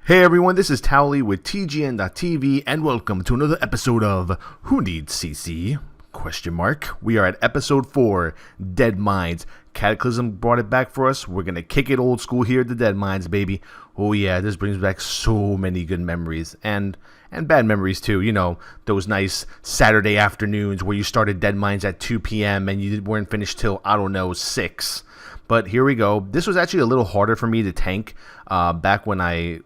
Hey everyone, this is Towelliee with TGN.TV and welcome to another episode of Who Needs CC? We are at episode 4, Deadmines. Cataclysm brought it back for us. We're gonna kick it old school here at the Deadmines, baby. Oh yeah, this brings back so many good memories and bad memories too. You know, those nice Saturday afternoons where you started Deadmines at 2 p.m. and you weren't finished till, I don't know, 6. But here we go. This was actually a little harder for me to tank back when I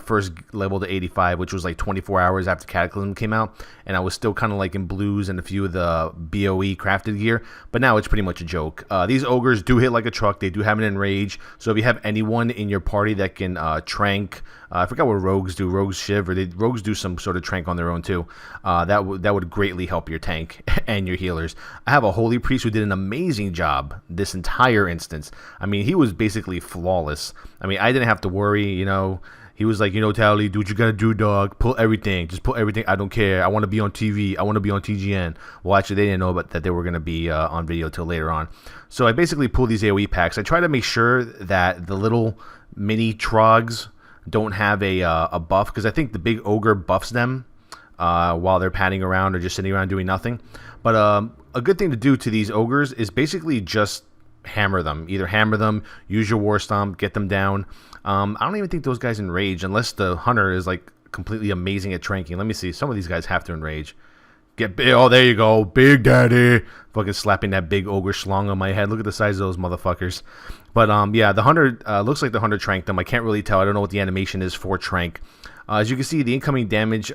first leveled to 85, which was like 24 hours after Cataclysm came out, and I was still kind of like in blues and a few of the BOE crafted gear, but now it's pretty much a joke. These ogres do hit like a truck. They do have an enrage, so if you have anyone in your party that can trank, I forgot what rogues do, rogues shiv, or rogues do some sort of trank on their own too, that would greatly help your tank and your healers. I have a holy priest who did an amazing job this entire instance. I mean, he was basically flawless. I mean, I didn't have to worry, you know. He was like, you know, Towelliee, do what you gotta do, dog. Pull everything. Just pull everything. I don't care. I want to be on TV. I want to be on TGN. Well, actually, they didn't know that they were going to be on video till later on. So I basically pulled these AoE packs. I try to make sure that the little mini trogs don't have a buff, because I think the big ogre buffs them while they're padding around or just sitting around doing nothing. But a good thing to do to these ogres is basically just hammer them. Either hammer them, use your war stomp, get them down. I don't even think those guys enrage unless the hunter is like completely amazing at tranking. Let me see. Some of these guys have to enrage. Get big. Oh, there you go. Big Daddy. Fucking slapping that big ogre schlong on my head. Look at the size of those motherfuckers. But yeah, the hunter looks like the hunter tranked them. I can't really tell. I don't know what the animation is for trank. As you can see, the incoming damage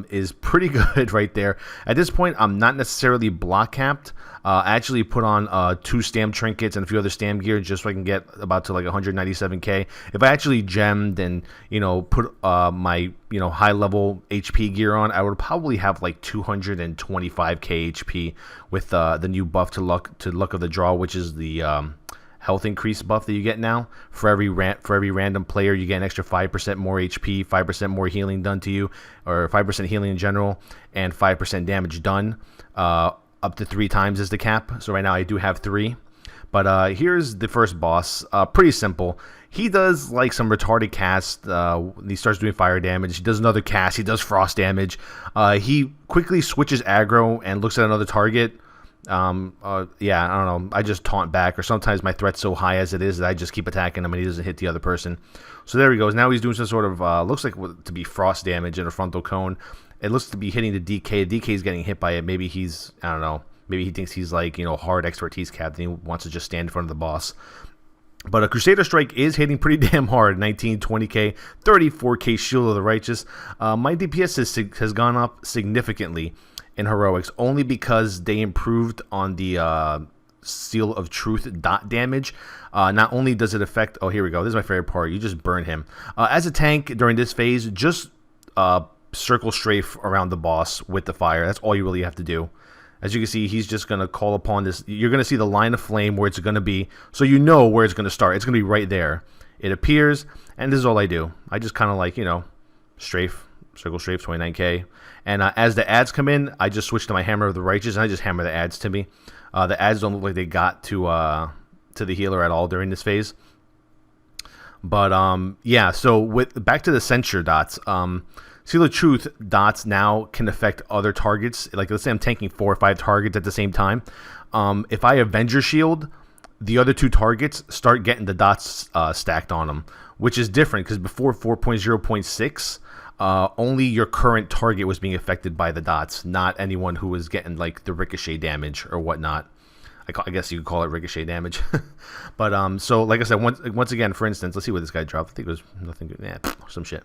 is pretty good right there. At this point, I'm not necessarily block capped. I actually put on 2 stam trinkets and a few other stam gear just so I can get about to like 197k. If I actually gemmed and, you know, put my, you know, high level HP gear on, I would probably have like 225k HP with the new buff to luck of the draw, which is the health increase buff that you get now. For every random player, you get an extra 5% more HP, 5% more healing done to you, or 5% healing in general, and 5% damage done. Up to 3 times is the cap. So right now I do have 3. But here's the first boss. Pretty simple. He does like some retarded cast. He starts doing fire damage. He does another cast. He does frost damage. He quickly switches aggro and looks at another target. Yeah, I don't know. I just taunt back, or sometimes my threat's so high as it is that I just keep attacking him and he doesn't hit the other person. So there he goes. Now he's doing some sort of looks like to be frost damage in a frontal cone. It looks to be hitting the DK. The DK is getting hit by it. Maybe he's, I don't know. Maybe he thinks he's like, you know, hard expertise captain. He wants to just stand in front of the boss. But a Crusader Strike is hitting pretty damn hard. 19, 20k, 34k Shield of the Righteous. My DPS has gone up significantly in Heroics, only because they improved on the Seal of Truth dot damage. Not only does it affect... Oh, here we go. This is my favorite part. You just burn him. As a tank during this phase, just circle strafe around the boss with the fire. That's all you really have to do. As you can see, he's just going to call upon this. You're going to see the line of flame where it's going to be, so you know where it's going to start. It's going to be right there. It appears, and this is all I do. I just kind of like, you know, strafe, circle strafe, 29k. And as the ads come in, I just switch to my Hammer of the Righteous, and I just hammer the ads to me. The ads don't look like they got to the healer at all during this phase. But yeah, so back to the censure dots. Seal of Truth dots now can affect other targets. Like, let's say I'm tanking 4 or 5 targets at the same time. If I Avenger Shield, the other 2 targets start getting the dots stacked on them, which is different because before 4.0.6, only your current target was being affected by the dots, not anyone who was getting like the ricochet damage or whatnot. I guess you could call it ricochet damage. But so like I said, once again, for instance, let's see what this guy dropped. I think it was nothing good. Yeah, some shit.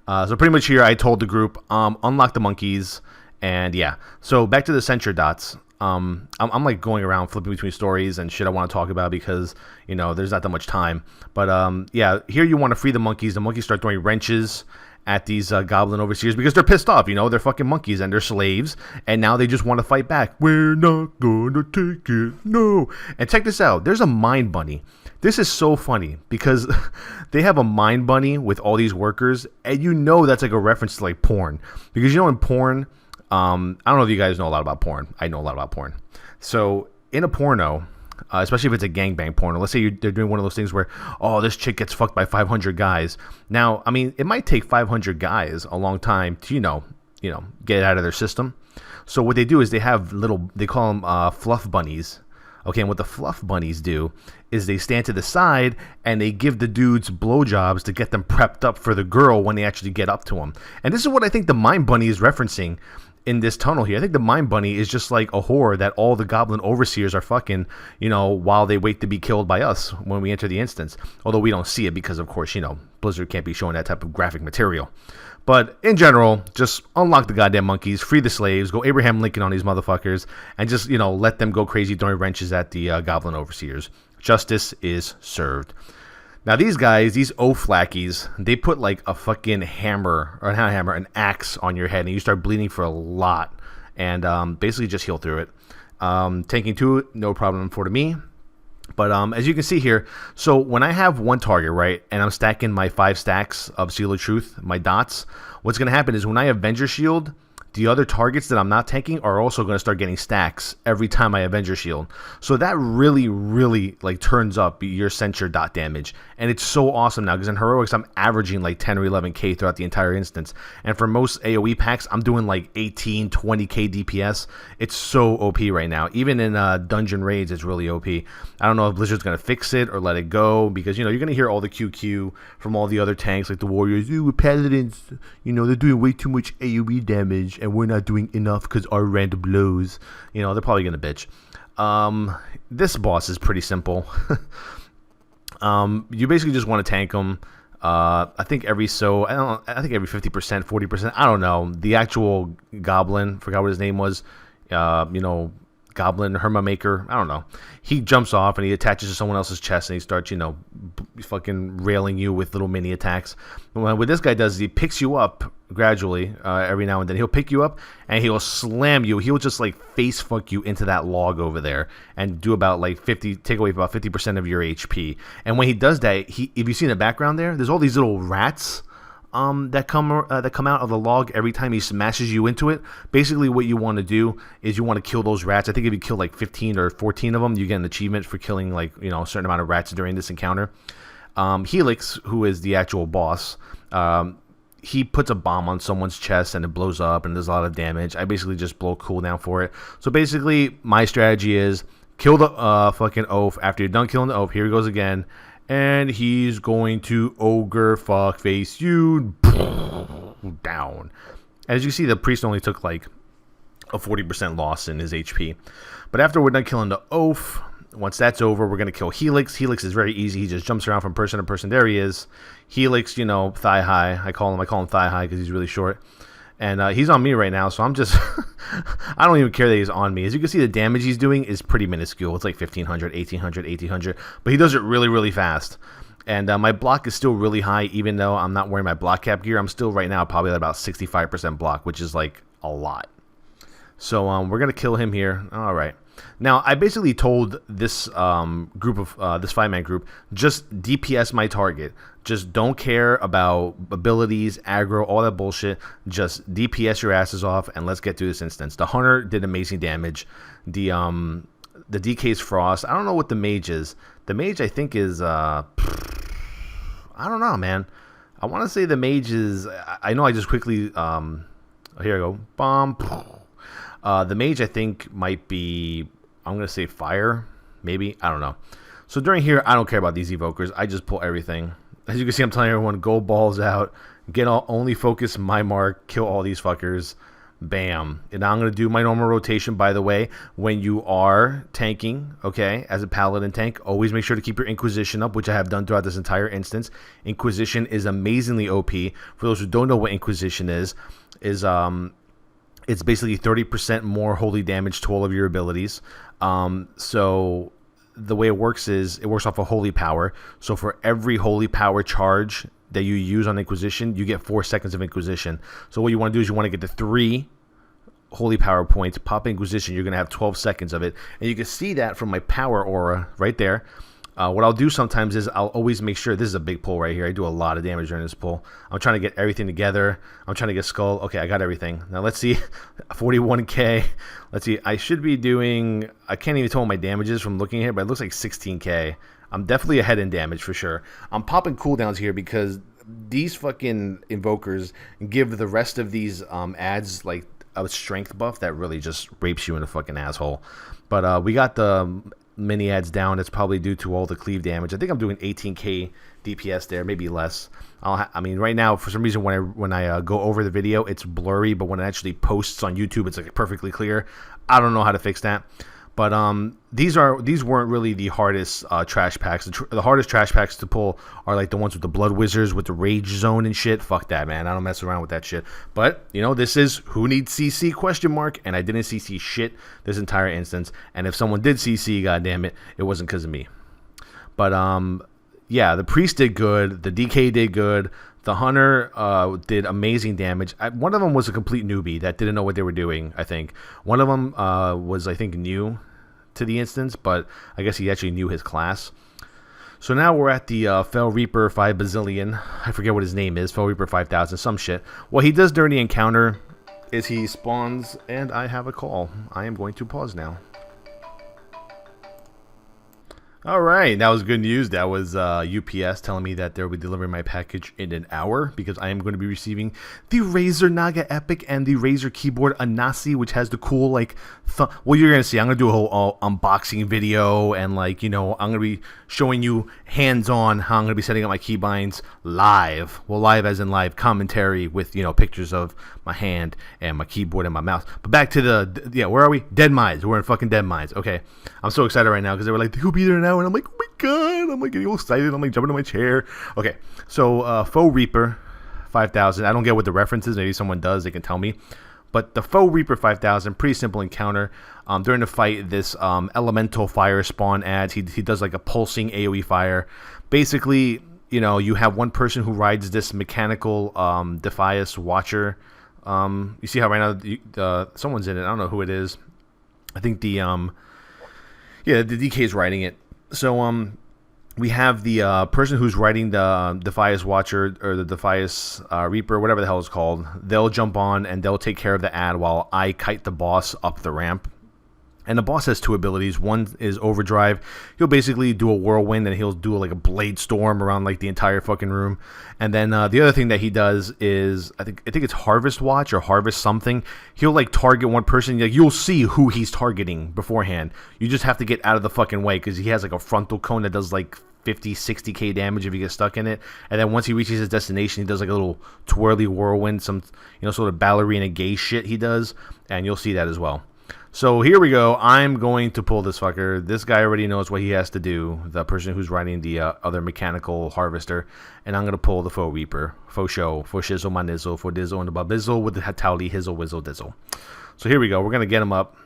So pretty much here, I told the group, unlock the monkeys, and yeah. So back to the censure dots. I'm like going around flipping between stories and shit I want to talk about because, you know, there's not that much time. But yeah, here you want to free the monkeys. The monkeys start throwing wrenches at these goblin overseers because they're pissed off. You know, they're fucking monkeys and they're slaves, and now they just want to fight back. We're not gonna take it, no. And check this out. There's a mind bunny. This is so funny because they have a mind bunny with all these workers, and you know that's like a reference to like porn, because you know in porn, I don't know if you guys know a lot about porn. I know a lot about porn. So in a porno, especially if it's a gangbang porno. Let's say they're doing one of those things where, oh, this chick gets fucked by 500 guys. Now, I mean, it might take 500 guys a long time to, get it out of their system. So what they do is they have they call them fluff bunnies. Okay, and what the fluff bunnies do is they stand to the side and they give the dudes blowjobs to get them prepped up for the girl when they actually get up to them. And this is what I think the Mind Bunny is referencing in this tunnel here. I think the Mind Bunny is just like a whore that all the goblin overseers are fucking, while they wait to be killed by us when we enter the instance. Although we don't see it because, of course, Blizzard can't be showing that type of graphic material. But in general, just unlock the goddamn monkeys, free the slaves, go Abraham Lincoln on these motherfuckers, and just, let them go crazy throwing wrenches at the goblin overseers. Justice is served. Now these guys, these O'Flackies, they put like a fucking hammer, or not a hammer, an axe on your head, and you start bleeding for a lot, and basically just heal through it. Tanking 2, no problem for me. But as you can see here, so when I have one target, right, and I'm stacking my 5 stacks of Seal of Truth, my dots, what's going to happen is when I Avenger Shield, the other targets that I'm not tanking are also going to start getting stacks every time I Avenger Shield. So that really, really turns up your censure dot damage. And it's so awesome now because in Heroics, I'm averaging 10 or 11k throughout the entire instance. And for most AoE packs, I'm doing 18, 20k DPS. It's so OP right now. Even in dungeon raids, it's really OP. I don't know if Blizzard's going to fix it or let it go because, you're going to hear all the QQ from all the other tanks like the Warriors. Ooh, Paladins, they're doing way too much AoE damage. And we're not doing enough because our random blows. They're probably gonna bitch. This boss is pretty simple. You basically just want to tank them. I think every 50%, 40%. I don't know. The actual goblin, forgot what his name was. Goblin Herma Maker, I don't know. He jumps off and he attaches to someone else's chest and he starts, fucking railing you with little mini attacks. What this guy does is he picks you up gradually every now and then. He'll pick you up and he'll slam you. He'll just face fuck you into that log over there and do about take away about 50% of your HP. And when he does that, if you see in the background there's all these little rats that come out of the log every time he smashes you into it. Basically, what you want to do is you want to kill those rats. I think if you kill 15 or 14 of them, you get an achievement for killing a certain amount of rats during this encounter. Helix, who is the actual boss, he puts a bomb on someone's chest and it blows up and there's a lot of damage. I basically just blow cooldown for it. So basically, my strategy is kill the fucking oaf. After you're done killing the oaf, here he goes again. And he's going to ogre fuckface you down. As you see, the priest only took a 40% loss in his HP. But after we're done killing the oaf, once that's over, we're going to kill Helix. Helix is very easy. He just jumps around from person to person. There he is. Helix, thigh high. I call him thigh high because he's really short. And he's on me right now, so I'm just... I don't even care that he's on me. As you can see, the damage he's doing is pretty minuscule. It's 1,500, 1,800, 1,800. But he does it really, really fast. And my block is still really high, even though I'm not wearing my block cap gear. I'm still right now probably at about 65% block, which is a lot. So we're going to kill him here. All right. Now, I basically told this this 5-man group, just DPS my target. Just don't care about abilities, aggro, all that bullshit. Just DPS your asses off, and let's get through this instance. The Hunter did amazing damage. The DK's Frost. I don't know what the Mage is. The Mage, I think, is... I don't know, man. I want to say the Mage is... I know I just quickly... here I go. Bomb. The Mage, I think, might be... I'm going to say Fire. Maybe. I don't know. So during here, I don't care about these Evokers. I just pull everything. As you can see, I'm telling everyone, go balls out. Only focus my mark. Kill all these fuckers. Bam. And now I'm going to do my normal rotation, by the way. When you are tanking, okay, as a Paladin tank, always make sure to keep your Inquisition up, which I have done throughout this entire instance. Inquisition is amazingly OP. For those who don't know what Inquisition is it's basically 30% more holy damage to all of your abilities. So the way it works is it works off of holy power. So for every holy power charge that you use on Inquisition, you get 4 seconds of Inquisition. So what you want to do is you want to get to 3 holy power points, pop Inquisition, you're going to have 12 seconds of it. And you can see that from my power aura right there. What I'll do sometimes is I'll always make sure, this is a big pull right here. I do a lot of damage during this pull. I'm trying to get everything together. I'm trying to get skull. Okay, I got everything. Now let's see, 41k. Let's see, I should be doing, I can't even tell what my damage is from looking here, but it looks like 16k. I'm definitely ahead in damage for sure. I'm popping cooldowns here because these fucking invokers give the rest of these ads like a strength buff that really just rapes you in the fucking asshole. But we got the mini ads down. It's probably due to all the cleave damage. I think I'm doing 18k DPS there, maybe less. I mean, right now for some reason when I go over the video, it's blurry, but when it actually posts on YouTube, it's like perfectly clear. I don't know how to fix that. But these weren't really the hardest trash packs. The hardest trash packs to pull are like the ones with the Blood Wizards, with the Rage Zone and shit. Fuck that, man. I don't mess around with that shit. But, you know, this is who needs CC question mark, and I didn't CC shit this entire instance. And if someone did CC, goddammit, it wasn't because of me. But, yeah, the Priest did good. The DK did good. The Hunter did amazing damage. One of them was a complete newbie that didn't know what they were doing, I think. One of them was, I think, new to the instance, but I guess he actually knew his class. So now we're at the Fel Reaper 5 Bazillion. I forget what his name is. Fel Reaper 5000, some shit. What he does during the encounter is he spawns, and I have a call. I am going to pause now. All right, that was good news. That was UPS telling me that they'll be delivering my package in an hour because I am going to be receiving the Razer Naga Epic and the Razer keyboard Anasi, which has the cool like. Well, you're gonna see. I'm gonna do a whole unboxing video and like I'm gonna be showing you hands-on how I'm gonna be setting up my keybinds live. Well, live as in live commentary with pictures of my hand and my keyboard and my mouse. But back to the where are we? Deadmines. We're in fucking Deadmines. Okay, I'm so excited right now because they were like, "Who'll be there now?" And I'm like, oh my god, I'm like getting all excited. I'm like jumping in my chair. Okay, so Faux Reaper 5000. I don't get what the reference is. Maybe someone does. They can tell me. But the Faux Reaper 5000, pretty simple encounter. During the fight, this elemental fire spawn adds. He does like a pulsing AoE fire. Basically, you have one person who rides this mechanical Defias Watcher. You see how right now someone's in it. I don't know who it is. I think the DK is riding it. So we have the person who's riding the Defias Watcher or the Defias Reaper, whatever the hell it's called. They'll jump on and they'll take care of the ad while I kite the boss up the ramp. And the boss has two abilities. One is Overdrive. He'll basically do a whirlwind and he'll do like a blade storm around like the entire fucking room. And then the other thing that he does is I think it's Harvest Watch or Harvest something. He'll like target one person. Like you'll see who he's targeting beforehand. You just have to get out of the fucking way because he has like a frontal cone that does like 50, 60k damage if you get stuck in it. And then once he reaches his destination, he does like a little twirly whirlwind, some sort of ballerina gay shit he does, and you'll see that as well. So here we go. I'm going to pull this fucker. This guy already knows what he has to do, the person who's riding the other mechanical harvester. And I'm going to pull the Faux Reaper. Faux show. Faux shizzle, my nizzle. For dizzle and the babizzle with the Towelliee, hizzle, whizzle, dizzle. So here we go. We're going to get him up.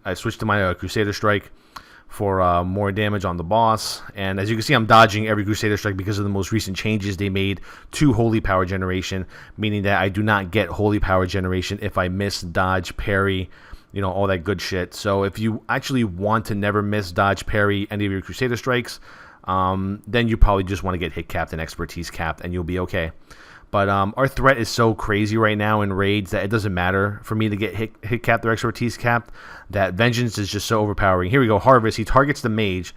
I switched to my Crusader Strike for more damage on the boss. And as you can see, I'm dodging every Crusader Strike because of the most recent changes they made to Holy Power Generation. Meaning that I do not get Holy Power Generation if I miss, dodge, parry, all that good shit. So if you actually want to never miss, dodge, parry any of your Crusader Strikes, then you probably just want to get hit capped and expertise capped and you'll be okay. But our threat is so crazy right now in raids that it doesn't matter for me to get hit capped or expertise capped. That Vengeance is just so overpowering. Here we go, Harvest. He targets the mage.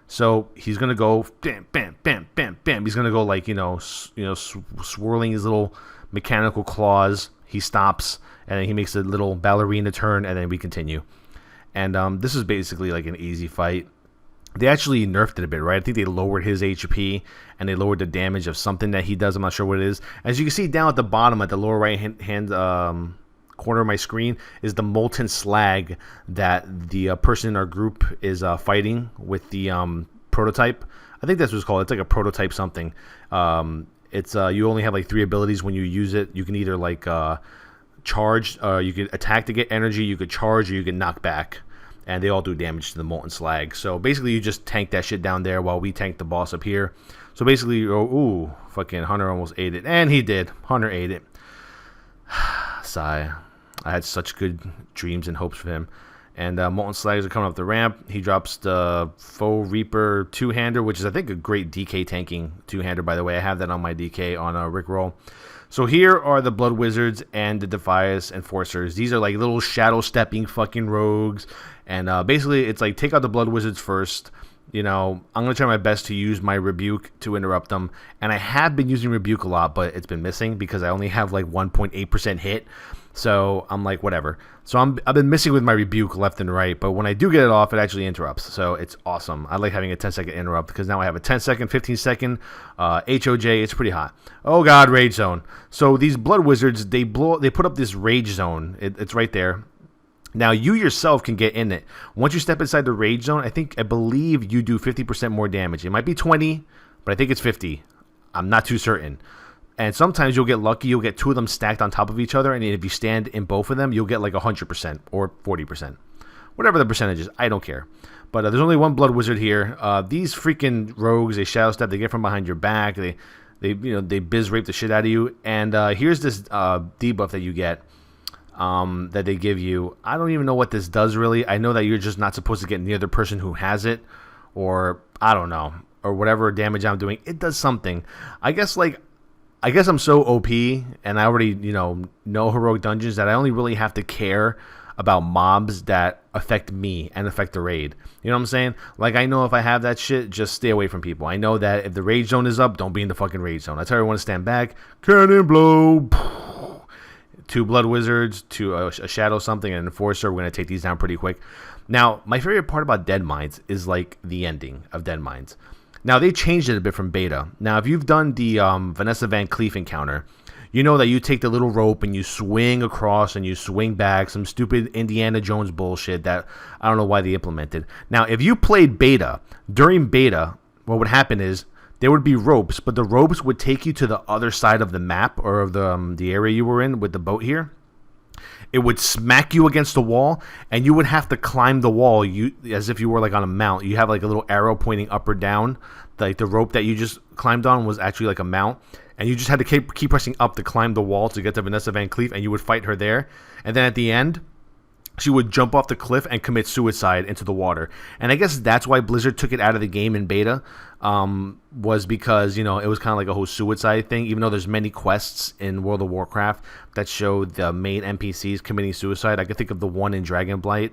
So he's going to go bam, bam, bam, bam, bam. He's going to go like, swirling his little mechanical claws. He stops. And then he makes a little ballerina turn, and then we continue. And this is basically like an easy fight. They actually nerfed it a bit, right? I think they lowered his HP, and they lowered the damage of something that he does. I'm not sure what it is. As you can see down at the bottom, at the lower right-hand corner of my screen, is the Molten Slag that the person in our group is fighting with the prototype. I think that's what it's called. It's like a prototype something. It's you only have like 3 abilities when you use it. You can either like... charge, you could attack to get energy, you could charge, or you can knock back, and they all do damage to the Molten Slag. So basically you just tank that shit down there while we tank the boss up here. So basically, fucking Hunter almost ate it, and he did. Hunter ate it. Sigh. I had such good dreams and hopes for him, And Molten Slags are coming up the ramp. He drops the Foe Reaper 2-hander, which is, I think, a great DK tanking 2-hander, by the way. I have that on my DK on Rickroll. So here are the Blood Wizards and the Defias Enforcers. These are like little shadow-stepping fucking rogues. And basically, it's like, take out the Blood Wizards first. You know, I'm going to try my best to use my Rebuke to interrupt them. And I have been using Rebuke a lot, but it's been missing because I only have like 1.8% hit. So I'm like, whatever. So I've been missing with my Rebuke left and right, but when I do get it off, it actually interrupts. So it's awesome. I like having a 10-second interrupt because now I have a 10-second, 15-second HOJ. It's pretty hot. Oh God, Rage Zone. So these Blood Wizards, they put up this Rage Zone. It's right there. Now you yourself can get in it. Once you step inside the Rage Zone, I believe you do 50% more damage. It might be 20, but I think it's 50. I'm not too certain. And sometimes you'll get lucky. You'll get 2 of them stacked on top of each other. And if you stand in both of them, you'll get like 100% or 40%. Whatever the percentage is, I don't care. But there's only one Blood Wizard here. These freaking rogues, they shadow step. They get from behind your back. They biz rape the shit out of you. And here's this debuff that you get that they give you. I don't even know what this does really. I know that you're just not supposed to get near the person who has it. Or I don't know. Or whatever damage I'm doing. It does something. I guess I'm so OP, and I already, know Heroic Dungeons that I only really have to care about mobs that affect me and affect the raid. You know what I'm saying? Like, I know if I have that shit, just stay away from people. I know that if the Rage Zone is up, don't be in the fucking Rage Zone. I tell everyone to stand back. Cannon blow. 2 Blood Wizards, 2 a Shadow something, and an Enforcer. We're going to take these down pretty quick. Now, my favorite part about Deadmines is, like, the ending of Deadmines. Now, they changed it a bit from beta. Now, if you've done the Vanessa Van Cleef encounter, you know that you take the little rope and you swing across and you swing back. Some stupid Indiana Jones bullshit that I don't know why they implemented. Now, if you played beta, during beta, what would happen is there would be ropes, but the ropes would take you to the other side of the map or of the area you were in with the boat here. It would smack you against the wall, and you would have to climb the wall as if you were like on a mount. You have like a little arrow pointing up or down. Like the rope that you just climbed on was actually like a mount, and you just had to keep pressing up to climb the wall to get to Vanessa Van Cleef, and you would fight her there. And then at the end, she would jump off the cliff and commit suicide into the water. And I guess that's why Blizzard took it out of the game in beta, was because, it was kind of like a whole suicide thing, even though there's many quests in World of Warcraft that show the main NPCs committing suicide. I can think of the one in Dragonblight.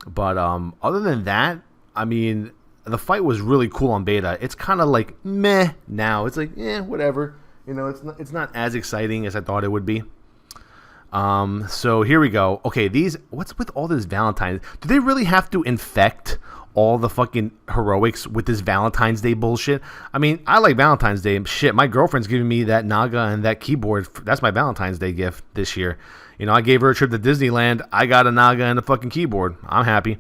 But other than that, I mean, the fight was really cool on beta. It's kind of like meh now. It's like, whatever. It's not as exciting as I thought it would be. So here we go. Okay, what's with all this Valentine's? Do they really have to infect all the fucking heroics with this Valentine's Day bullshit? I mean, I like Valentine's Day. Shit, my girlfriend's giving me that Naga and that keyboard. That's my Valentine's Day gift this year. I gave her a trip to Disneyland. I got a Naga and a fucking keyboard. I'm happy.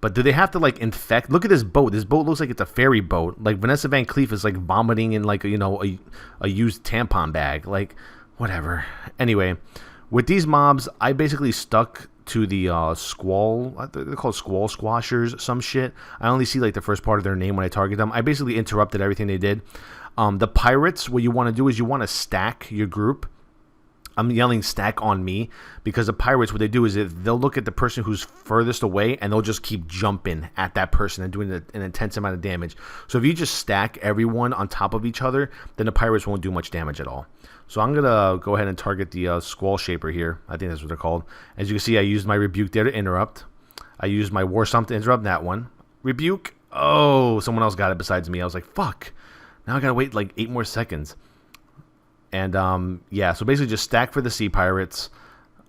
But do they have to, like, infect? Look at this boat. This boat looks like it's a ferry boat. Like, Vanessa Van Cleef is, like, vomiting in, like, a used tampon bag. Like, whatever. Anyway, with these mobs, I basically stuck to the Squall. They're called Squall Squashers, some shit. I only see, like, the first part of their name when I target them. I basically interrupted everything they did. The Pirates, what you want to do is you want to stack your group. I'm yelling stack on me because the Pirates, what they do is they'll look at the person who's furthest away and they'll just keep jumping at that person and doing an intense amount of damage. So if you just stack everyone on top of each other, then the Pirates won't do much damage at all. So I'm going to go ahead and target the Squall Shaper here. I think that's what they're called. As you can see, I used my Rebuke there to interrupt. I used my War Stomp to interrupt that one. Rebuke. Oh, someone else got it besides me. I was like, fuck. Now I got to wait like 8 more seconds. And, so basically just stack for the Sea Pirates,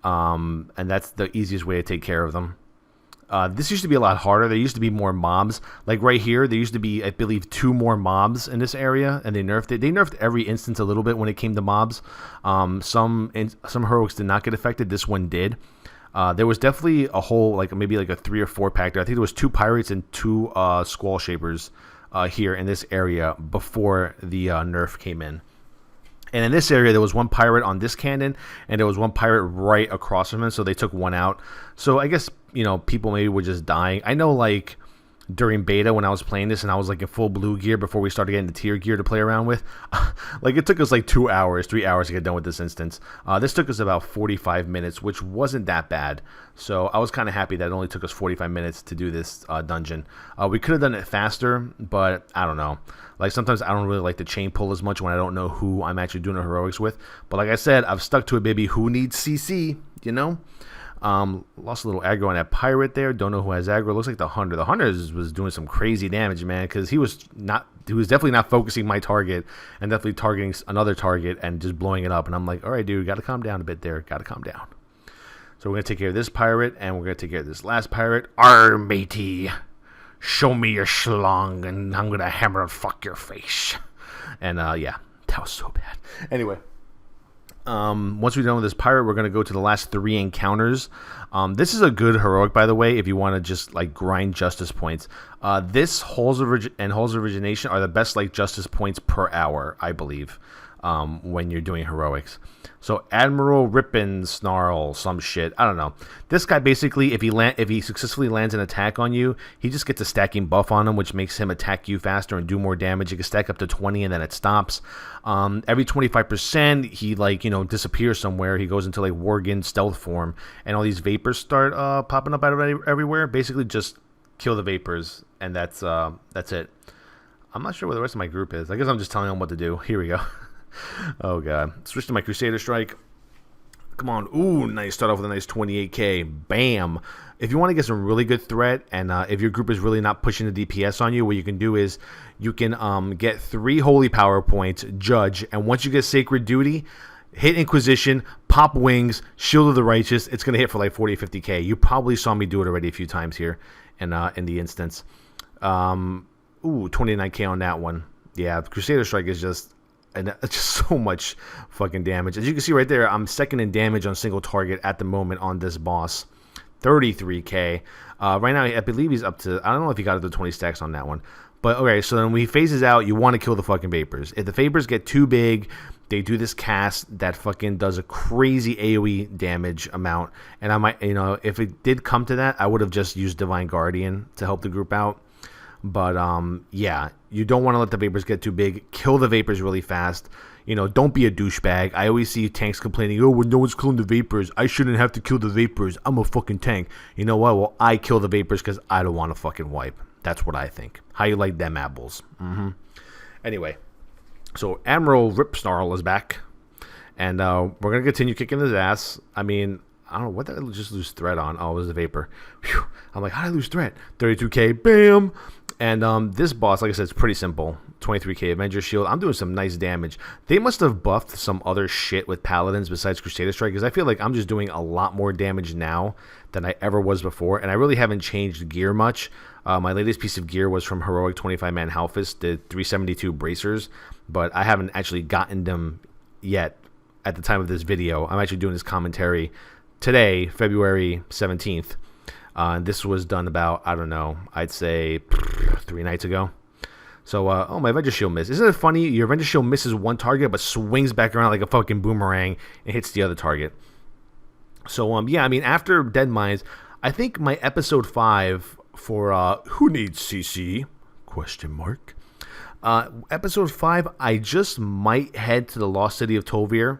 and that's the easiest way to take care of them. This used to be a lot harder. There used to be more mobs. Like right here, there used to be, I believe, 2 more mobs in this area, and they nerfed it. They nerfed every instance a little bit when it came to mobs. Some heroics did not get affected. This one did. There was definitely a whole, maybe a 3 or 4 pack there. I think there was 2 Pirates and 2 Squall Shapers here in this area before the nerf came in. And in this area, there was 1 pirate on this cannon, and there was 1 pirate right across from him, so they took 1 out. So I guess, people maybe were just dying. I know, during beta when I was playing this, and I was like in full blue gear before we started getting the tier gear to play around with. Like it took us like 3 hours to get done with this instance. This took us about 45 minutes, which wasn't that bad. So I was kind of happy that it only took us 45 minutes to do this dungeon. We could have done it faster, but I don't know. Like sometimes I don't really like to chain pull as much when I don't know who I'm actually doing the heroics with. But like I said, I've stuck to it, baby. Who needs CC? You know? Lost a little aggro on that pirate there. Don't know who has aggro. Looks like the hunter. The hunter was doing some crazy damage, man, because he was definitely not focusing my target and definitely targeting another target and just blowing it up. And I'm like, all right, dude, got to calm down a bit there. Got to calm down. So we're going to take care of this pirate, and we're going to take care of this last pirate. Arr, matey. Show me your schlong, and I'm going to hammer and fuck your face. And, yeah, that was so bad. Anyway. Once we're done with this pirate, we're going to go to the last 3 encounters. This is a good heroic, by the way, if you want to just like grind justice points. This Halls of Origination are the best like justice points per hour, I believe, when you're doing heroics. So Admiral Rippin Snarl, some shit, I don't know. This guy basically, if he successfully lands an attack on you, he just gets a stacking buff on him, which makes him attack you faster and do more damage. He can stack up to 20 and then it stops. Every 25%, he like disappears somewhere. He goes into like Worgen stealth form, and all these vapors start popping up out of everywhere. Basically, just kill the vapors, and that's it. I'm not sure what the rest of my group is. I guess I'm just telling them what to do. Here we go. Oh god. Switch to my Crusader Strike. Come on. Ooh, nice. Start off with a nice 28k. Bam. If you want to get some really good threat, and if your group is really not pushing the DPS on you, what you can do is you can get 3 holy power points, Judge, and once you get Sacred Duty, hit Inquisition, pop Wings, Shield of the Righteous. It's going to hit for like 40, 50k. You probably saw me do it already a few times here in the instance. Ooh, 29k on that one. Yeah, Crusader Strike is just so much fucking damage. As you can see right there, I'm second in damage on single target at the moment on this boss. 33k. Right now, I believe he's up to, I don't know if he got up to 20 stacks on that one. But, okay, so then when he phases out, you want to kill the fucking Vapors. If the Vapors get too big, they do this cast that fucking does a crazy AoE damage amount. And I might, if it did come to that, I would have just used Divine Guardian to help the group out. But, yeah, you don't want to let the Vapors get too big. Kill the Vapors really fast. Don't be a douchebag. I always see tanks complaining, oh, well, no one's killing the Vapors. I shouldn't have to kill the Vapors. I'm a fucking tank. You know what? Well, I kill the Vapors because I don't want to fucking wipe. That's what I think. How you like them apples? Anyway, so Admiral Ripsnarl is back. And we're going to continue kicking his ass. I mean, I don't know. What did I just lose threat on? Oh, it was the Vapor. Whew. I'm like, how did I lose threat? 32k. Bam! And this boss, like I said, it's pretty simple. 23k Avenger Shield. I'm doing some nice damage. They must have buffed some other shit with Paladins besides Crusader Strike, because I feel like I'm just doing a lot more damage now than I ever was before, and I really haven't changed gear much. My latest piece of gear was from Heroic 25-man Halfist, the 372 Bracers, but I haven't actually gotten them yet at the time of this video. I'm actually doing this commentary today, February 17th. This was done about, I don't know, I'd say 3 nights ago. So, oh, my Avenger Shield missed. Isn't it funny? Your Avenger Shield misses one target, but swings back around like a fucking boomerang and hits the other target. So, yeah, I mean, after Deadmines, I think my episode 5 for Who Needs CC? Question mark. Episode 5, I just might head to the Lost City of Towelliee.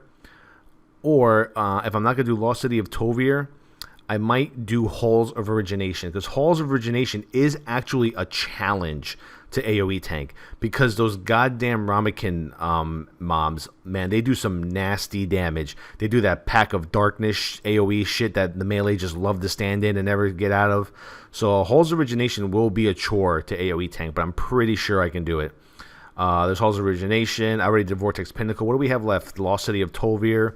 Or, if I'm not going to do Lost City of Towelliee, I might do Halls of Origination, because Halls of Origination is actually a challenge to AoE tank, because those goddamn Ramekin mobs, man, they do some nasty damage. They do that Pack of Darkness AoE shit that the melee just love to stand in and never get out of. So Halls of Origination will be a chore to AoE tank, but I'm pretty sure I can do it. There's Halls of Origination. I already did Vortex Pinnacle. What do we have left? Lost City of Towelliee.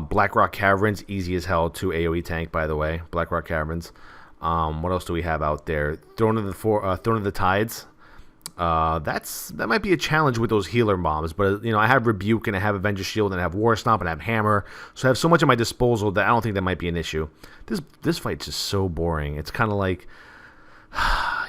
Blackrock Caverns, easy as hell to AoE tank, by the way. Blackrock Caverns. What else do we have out there? Throne of the Tides. That might be a challenge with those healer mobs, but I have Rebuke and I have Avenger Shield and I have War Stomp and I have Hammer, so I have so much at my disposal that I don't think that might be an issue. This fight's just so boring. It's kind of like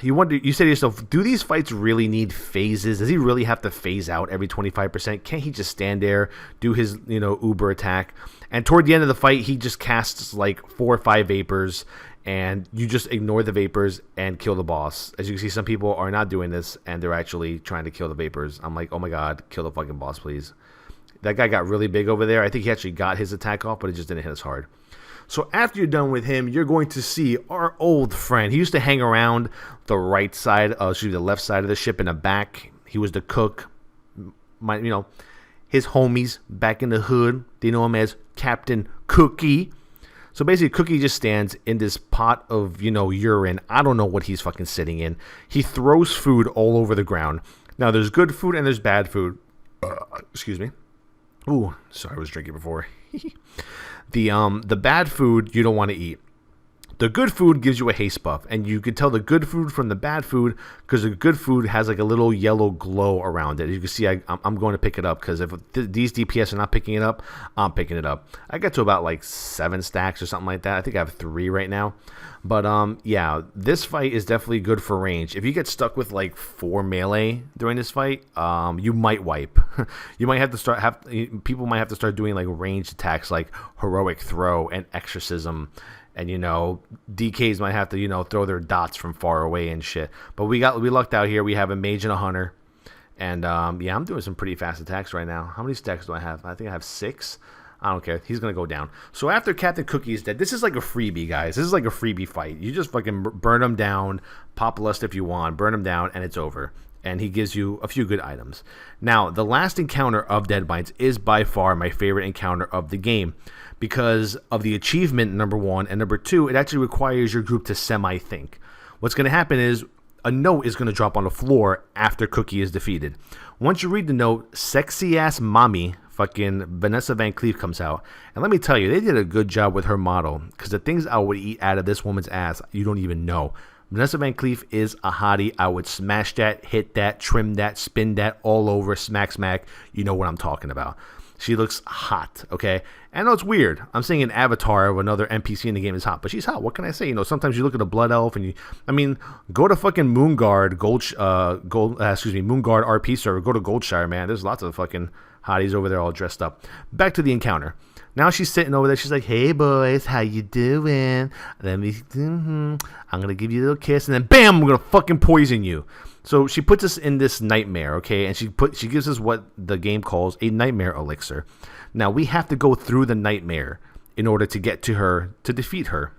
you say to yourself, do these fights really need phases? Does he really have to phase out every 25%? Can't he just stand there, do his Uber attack, and toward the end of the fight he just casts like 4 or 5 Vapors and you just ignore the vapors and kill the boss. As you can see, some people are not doing this, and they're actually trying to kill the vapors. I'm like, oh my god, kill the fucking boss, please. That guy got really big over there. I think he actually got his attack off, but it just didn't hit as hard. So after you're done with him, you're going to see our old friend. He used to hang around the right side, the left side of the ship in the back. He was the cook. His homies back in the hood, they know him as Captain Cookie. So basically, Cookie just stands in this pot of, urine. I don't know what he's fucking sitting in. He throws food all over the ground. Now, there's good food and there's bad food. Excuse me. Ooh, sorry, I was drinking before. The bad food you don't want to eat. The good food gives you a haste buff, and you can tell the good food from the bad food because the good food has like a little yellow glow around it. You can see I'm going to pick it up because if these DPS are not picking it up, I'm picking it up. I got to about like 7 stacks or something like that. I think I have 3 right now. But yeah, this fight is definitely good for range. If you get stuck with like 4 melee during this fight, you might wipe. You might have to people might have to start doing like ranged attacks like heroic throw and exorcism. And, DKs might have to, throw their dots from far away and shit. But we lucked out here. We have a mage and a hunter. And, yeah, I'm doing some pretty fast attacks right now. How many stacks do I have? I think I have 6. I don't care. He's going to go down. So after Captain Cookie is dead, this is like a freebie, guys. This is like a freebie fight. You just fucking burn him down, pop lust if you want, burn him down, and it's over. And he gives you a few good items. Now, the last encounter of Deadmines is by far my favorite encounter of the game because of the achievement, number 1, and number 2, it actually requires your group to semi-think. What's going to happen is a note is going to drop on the floor after Cookie is defeated. Once you read the note, sexy-ass mommy, fucking Vanessa Van Cleef comes out. And let me tell you, they did a good job with her model because the things I would eat out of this woman's ass, you don't even know. Vanessa Van Cleef is a hottie. I would smash that, hit that, trim that, spin that all over, smack, smack. You know what I'm talking about. She looks hot, okay? I know it's weird. I'm saying an avatar of another NPC in the game is hot, but she's hot. What can I say? Sometimes you look at a blood elf and go to fucking Moonguard, Moonguard RP server. Go to Goldshire, man. There's lots of fucking hotties over there all dressed up. Back to the encounter. Now she's sitting over there. She's like, "Hey boys, how you doing? I'm gonna give you a little kiss, and then bam, I'm gonna fucking poison you." So she puts us in this nightmare, okay, and she gives us what the game calls a nightmare elixir. Now we have to go through the nightmare in order to get to her to defeat her.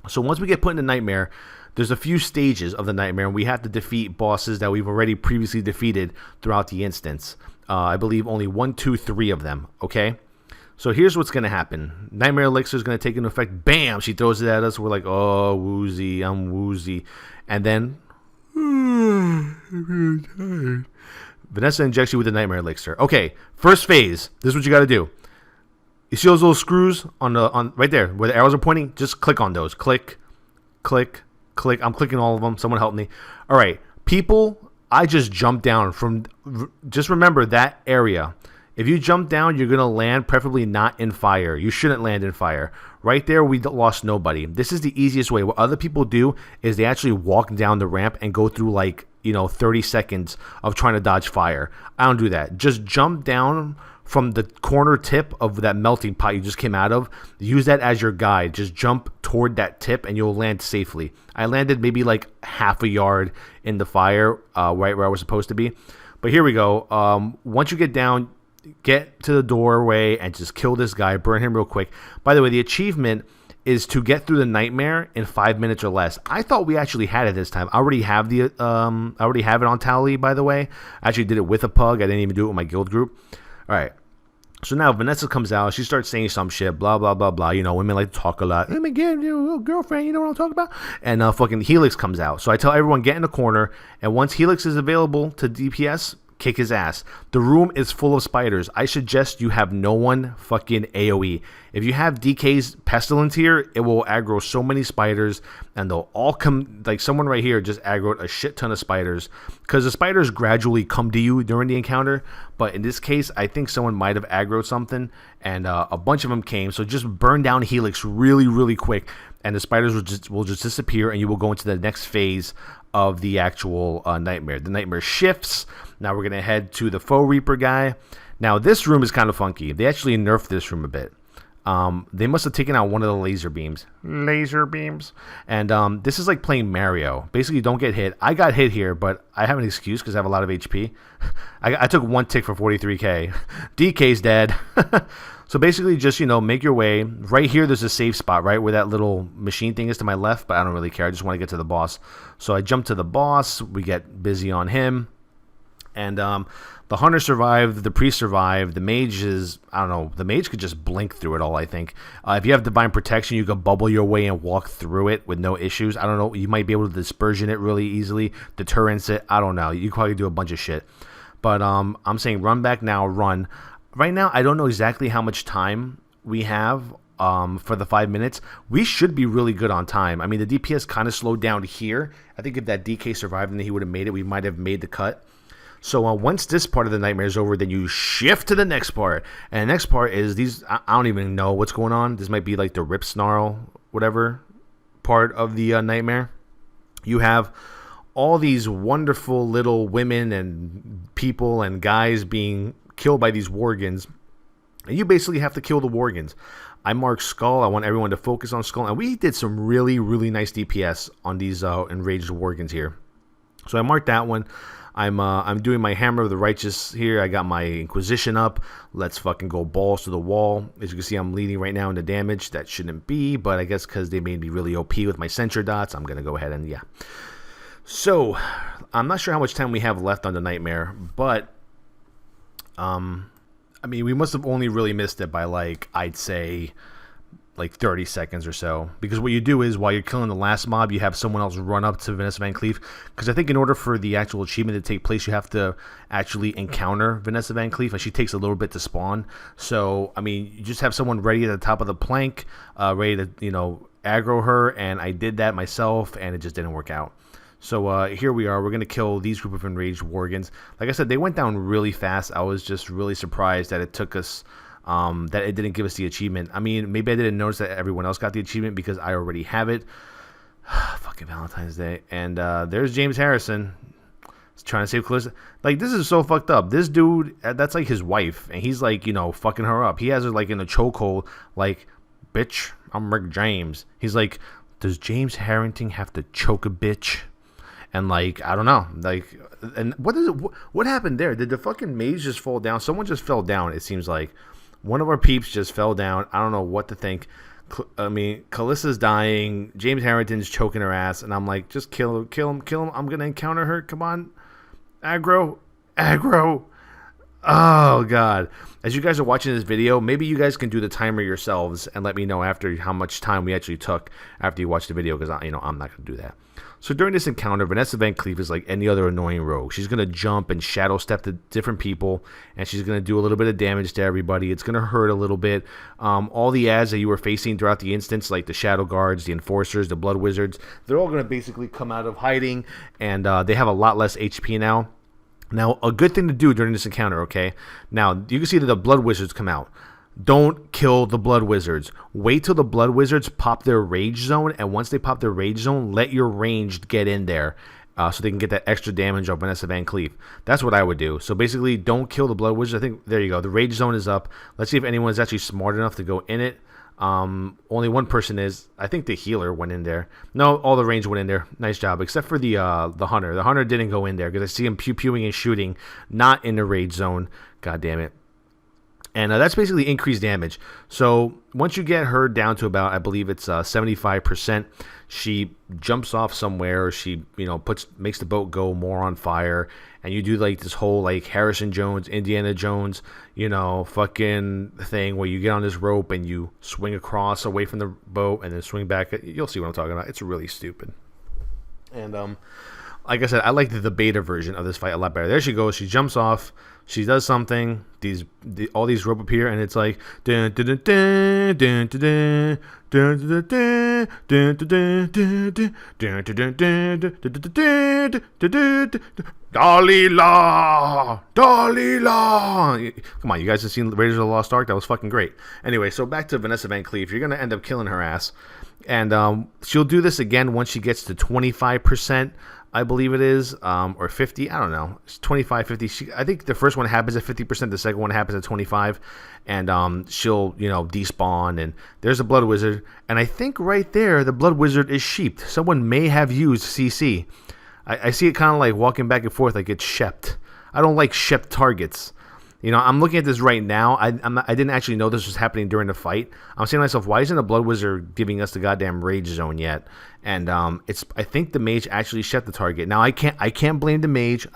So once we get put in the nightmare, there's a few stages of the nightmare, and we have to defeat bosses that we've already previously defeated throughout the instance. I believe only 1, 2, 3 of them. Okay. So here's what's going to happen. Nightmare Elixir is going to take into effect. Bam! She throws it at us. We're like, oh, woozy. I'm woozy. And then I'm really tired. Vanessa injects you with the Nightmare Elixir. Okay, first phase. This is what you got to do. You see those little screws on right there where the arrows are pointing? Just click on those. Click, click, click. I'm clicking all of them. Someone help me. All right, people, I just jumped down from. Just remember that area. If you jump down, you're going to land preferably not in fire. You shouldn't land in fire. Right there, we lost nobody. This is the easiest way. What other people do is they actually walk down the ramp and go through 30 seconds of trying to dodge fire. I don't do that. Just jump down from the corner tip of that melting pot you just came out of. Use that as your guide. Just jump toward that tip and you'll land safely. I landed maybe like half a yard in the fire, right where I was supposed to be. But here we go. Once you get down, get to the doorway and just kill this guy. Burn him real quick. By the way, the achievement is to get through the nightmare in 5 minutes or less. I thought we actually had it this time. I already have it on Towelliee, by the way. I actually did it with a pug. I didn't even do it with my guild group. All right. So now Vanessa comes out. She starts saying some shit. Blah, blah, blah, blah. Women like to talk a lot. Oh my God, your girlfriend. You know what I'm talking about? And fucking Helix comes out. So I tell everyone, get in the corner. And once Helix is available to DPS, kick his ass. The room is full of spiders. I suggest you have no one fucking AoE. If you have DK's Pestilence here, it will aggro so many spiders, and they'll all come, like someone right here just aggroed a shit ton of spiders, because the spiders gradually come to you during the encounter, but in this case, I think someone might have aggroed something, and a bunch of them came, so just burn down Helix really, really quick, and the spiders will just disappear, and you will go into the next phase of the actual nightmare. The nightmare shifts. Now we're going to head to the Foe Reaper guy. Now this room is kind of funky. They actually nerfed this room a bit. They must have taken out one of the laser beams. Laser beams. And this is like playing Mario. Basically, you don't get hit. I got hit here, but I have an excuse because I have a lot of HP. I took one tick for 43k. DK's dead. So basically, just, make your way. Right here, there's a safe spot, right, where that little machine thing is to my left, but I don't really care. I just want to get to the boss. So I jump to the boss. We get busy on him. And the hunter survived. The priest survived. The mage is, I don't know, the mage could just blink through it all, I think. If you have divine protection, you could bubble your way and walk through it with no issues. I don't know. You might be able to dispersion it really easily, deterrence it. I don't know. You could probably do a bunch of shit. But I'm saying run back now, run. Right now, I don't know exactly how much time we have for the 5 minutes. We should be really good on time. I mean, the DPS kind of slowed down here. I think if that DK survived and he would have made it, we might have made the cut. So once this part of the nightmare is over, then you shift to the next part. And the next part is these, I don't even know what's going on. This might be like the rip snarl, whatever part of the nightmare. You have all these wonderful little women and people and guys being killed by these worgans, and you basically have to kill the worgans. I marked Skull. I want everyone to focus on Skull, and we did some really, really nice DPS on these enraged worgans here. So I marked that one. I'm doing my Hammer of the Righteous here. I got my Inquisition up. Let's fucking go balls to the wall. As you can see, I'm leading right now into damage. That shouldn't be, but I guess because they made me really OP with my Sentry Dots, I'm gonna go ahead and yeah. So I'm not sure how much time we have left on the nightmare, but I mean, we must have only really missed it by, like, I'd say, like 30 seconds or so. Because what you do is, while you're killing the last mob, you have someone else run up to Vanessa Van Cleef. Because I think in order for the actual achievement to take place, you have to actually encounter Vanessa Van Cleef, and she takes a little bit to spawn. So, I mean, you just have someone ready at the top of the plank, ready to, aggro her, and I did that myself, and it just didn't work out. So here we are. We're going to kill these group of enraged worgans. Like I said, they went down really fast. I was just really surprised that it took us, that it didn't give us the achievement. I mean, maybe I didn't notice that everyone else got the achievement because I already have it. Fucking Valentine's Day. And there's James Harrison. He's trying to save Calista. Like, this is so fucked up. This dude, that's like his wife. And he's like, fucking her up. He has her like in a chokehold. Like, bitch, I'm Rick James. He's like, does James Harrington have to choke a bitch? And, like, I don't know. Like, and what happened there? Did the fucking mage just fall down? Someone just fell down, it seems like. One of our peeps just fell down. I don't know what to think. I mean, Calissa's dying. James Harrington's choking her ass. And I'm like, just kill him. I'm going to encounter her. Come on. Aggro. Oh, God. As you guys are watching this video, maybe you guys can do the timer yourselves and let me know after how much time we actually took after you watch the video, because, I'm not going to do that. So during this encounter, Vanessa Van Cleef is like any other annoying rogue. She's going to jump and shadow step to different people, and she's going to do a little bit of damage to everybody. It's going to hurt a little bit. All the ads that you were facing throughout the instance, like the Shadow Guards, the Enforcers, the Blood Wizards, they're all going to basically come out of hiding, and they have a lot less HP now. Now, a good thing to do during this encounter, okay? Now, you can see that the Blood Wizards come out. Don't kill the Blood Wizards. Wait till the Blood Wizards pop their Rage Zone, and once they pop their Rage Zone, let your ranged get in there so they can get that extra damage on Vanessa Van Cleef. That's what I would do. So basically, don't kill the Blood Wizards. I think, there you go. The Rage Zone is up. Let's see if anyone's actually smart enough to go in it. Only one person is. I think the healer went in there. No, all the range went in there. Nice job, except for the hunter. The hunter didn't go in there because I see him pew-pewing and shooting, not in the Rage Zone. God damn it. And that's basically increased damage. So once you get her down to about, I believe it's 75%, she jumps off somewhere, or she, makes the boat go more on fire, and you do like this whole like Harrison Jones, Indiana Jones, fucking thing where you get on this rope and you swing across away from the boat and then swing back. You'll see what I'm talking about. It's really stupid. And like I said, I like the beta version of this fight a lot better. There she goes. She jumps off. She does something. All these rope appear, and it's like dun dun dun dun dun dun dun dun dun. Dalila! Come on, you guys have seen Raiders of the Lost Ark? That was fucking great. Anyway, so back to Vanessa Van Cleef. You're gonna end up killing her ass, and she'll do this again once she gets to 25%. I believe it is, or 50. I don't know. It's 25, 50. I think the first one one happens at 50%, the second one happens at 25%, and she'll, despawn, and there's a Blood Wizard, and I think right there, the Blood Wizard is sheeped. Someone may have used CC. I see it kind of like walking back and forth like it's shept. I don't like shept targets. I'm looking at this right now. I didn't actually know this was happening during the fight. I'm saying to myself, why isn't the Blood Wizard giving us the goddamn rage zone yet? And I think the mage actually shept the target. Now I can't blame the mage.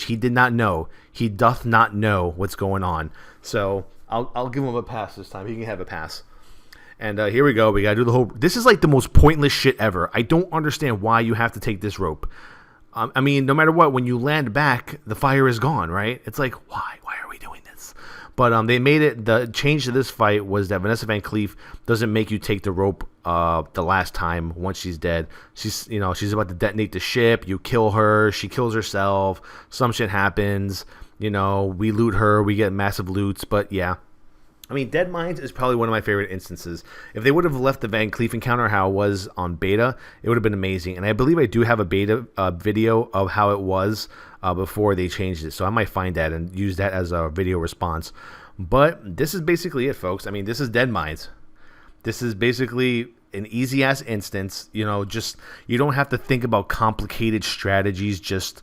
He did not know. He doth not know what's going on. So I'll give him a pass this time. He can have a pass. And here we go. We gotta do the whole. This is like the most pointless shit ever. I don't understand why you have to take this rope. I mean, no matter what, when you land back, the fire is gone, right? It's like, why? Why are we doing this? But they made it. The change to this fight was that Vanessa Van Cleef doesn't make you take the rope the last time once she's dead. She's about to detonate the ship. You kill her. She kills herself. Some shit happens. We loot her. We get massive loots. But yeah. I mean, Deadmines is probably one of my favorite instances. If they would have left the Van Cleef encounter how it was on beta, it would have been amazing. And I believe I do have a beta video of how it was before they changed it. So I might find that and use that as a video response. But this is basically it, folks. I mean, this is Deadmines. This is basically an easy-ass instance. You don't have to think about complicated strategies. Just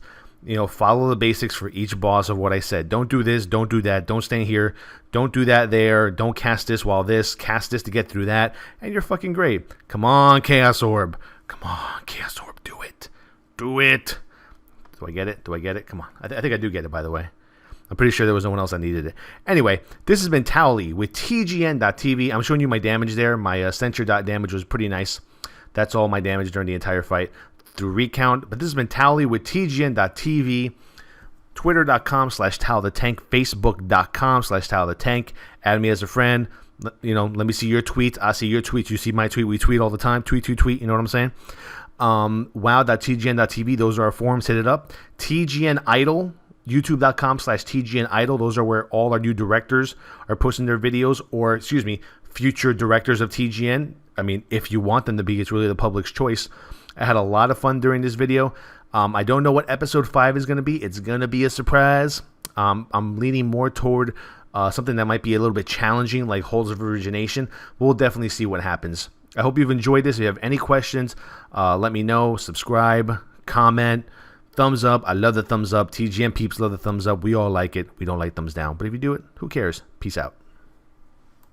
follow the basics for each boss of what I said. Don't do this, don't do that, don't stand here, don't do that there, don't cast this while this, cast this to get through that, and you're fucking great. Come on, Chaos Orb. Come on, Chaos Orb, do it. Do it. Do I get it? Come on. I think I do get it, by the way. I'm pretty sure there was no one else that needed it. Anyway, this has been Towelliee with TGN.TV. I'm showing you my damage there. My censure damage was pretty nice. That's all my damage during the entire fight through recount. But this has been Towelliee with TGN.TV, Twitter.com/TowelTheTank, Facebook.com/TowelTheTank. Add me as a friend. Let me see your tweets. I see your tweets. You see my tweet. We tweet all the time. Tweet. You know what I'm saying? Wow.TGN.TV. Those are our forums. Hit it up. TGN Idol. YouTube.com/TGN Idol. Those are where all our new directors are posting their videos, or future directors of TGN. I mean, if you want them to be, it's really the public's choice. I had a lot of fun during this video. I don't know what episode 5 is going to be. It's going to be a surprise. I'm leaning more toward something that might be a little bit challenging, like Holes of Origination. We'll definitely see what happens. I hope you've enjoyed this. If you have any questions, let me know. Subscribe, comment, thumbs up. I love the thumbs up. TGN peeps love the thumbs up. We all like it. We don't like thumbs down. But if you do it, who cares? Peace out.